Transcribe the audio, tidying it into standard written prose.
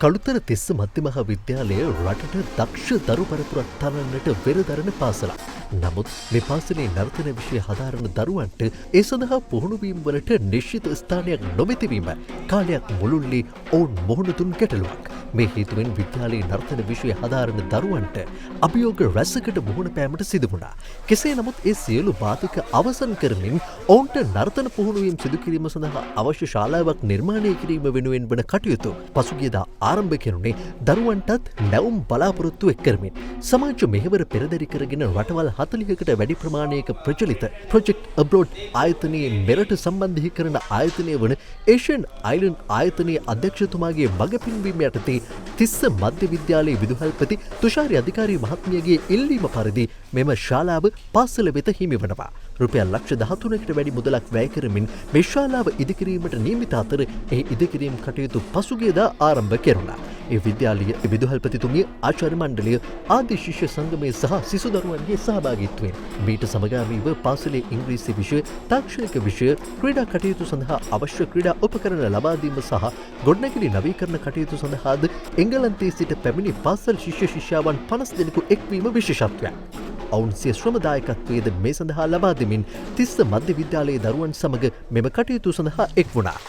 කළුතර තිස්ස මධ්‍ය මහා විද්‍යාලය රටට දක්ෂ දරු පරපුරක් තනන්නට වෙරදරන පාසලක්. නමුත් මේ පාසලේ නර්තන විෂය හදාරන දරුවන්ට ඒ සඳහා පුහුණුවීම් වලට නිශ්චිත ස්ථානයක් නොමැතිවීම කාලයක් මුළුල්ලේ ඔවුන් මුහුණ දුන් ගැටලුවක්. මේ හේතුවෙන් විද්‍යාලයේ නර්තන විෂය හදාරන දරුවන්ට අභියෝග රැසකට මුහුණ පෑමට සිදු වුණා. කෙසේ නමුත් ඒ සියලු බාධක අවසන් කරමින් ඔවුන්ට නර්තන පුහුණුවීම් සිදු කිරීම සඳහා අවශ්‍ය ශාලාවක් නිර්මාණය කිරීම වෙනුවෙන් වන කටයුතු පසුගියදා ආරම්භ කෙරුණේ දරුවන්ටත් නැවුම් බලාපොරොත්තු එක් කරමින්. සමාජ මෙහෙවර පෙරදරි කරගෙන රටවල් 40කට වැඩි ප්‍රමාණයක ප්‍රචලිත ප්‍රොජෙක්ට් අබ්‍රෝඩ් ආයතනයේ මෙරට සම්බන්ධීකරණ ආයතනය වන ඒෂියන් අයිලන්ඩ් ආයතනයේ අධ්‍යක්ෂතුමාගේ මඟ පින්වීම යටතේ තිස්ස මධ්‍ය විද්‍යාලයේ විදුහල්පති තුෂාරි අධිකාරී මහත්මියගේ ඉල්ලීම පරිදි මෙම ශාලාව පාසල වෙත හිමි වනවා. රුපියල් ලක්ෂ 13කට වැඩි මුදලක් වැය කරමින් මේ ශාලාව ඉදිකිරීමට නියමිත අතර එහි ඉදිකිරීම් කටයුතු පසුගියදා ආරම්භ කෙරුණා. ඒ විද්‍යාලීය විදුහල්පතිතුමිය ආචාර්ය මණ්ඩලය ආදී ශිෂ්‍ය සංගමය සහ සිසු දරුවන්ගේ සහභාගීත්වයෙන් මීට සමගාමීව පාසලේ ඉංග්‍රීසි විෂය, තාක්ෂණික විෂය, ක්‍රීඩා කටයුතු සඳහා අවශ්‍ය ක්‍රීඩා උපකරණ ලබා දීම සහ ගොඩනැගිලි නවීකරණ කටයුතු සඳහාද එංගලන්තයේ සිට පැමිණි පාසල් ශිෂ්‍ය ශිෂ්‍යාවන් 50 දෙනෙකු එක්වීම විශේෂත්වයක්. ඔවුන් සිය ශ්‍රමදායකත්වයේද මේ සඳහා ලබා දෙමින් තිස්ස මධ්‍ය විද්‍යාලයේ දරුවන් සමග මෙම කටයුතු සඳහා එක් වුණා.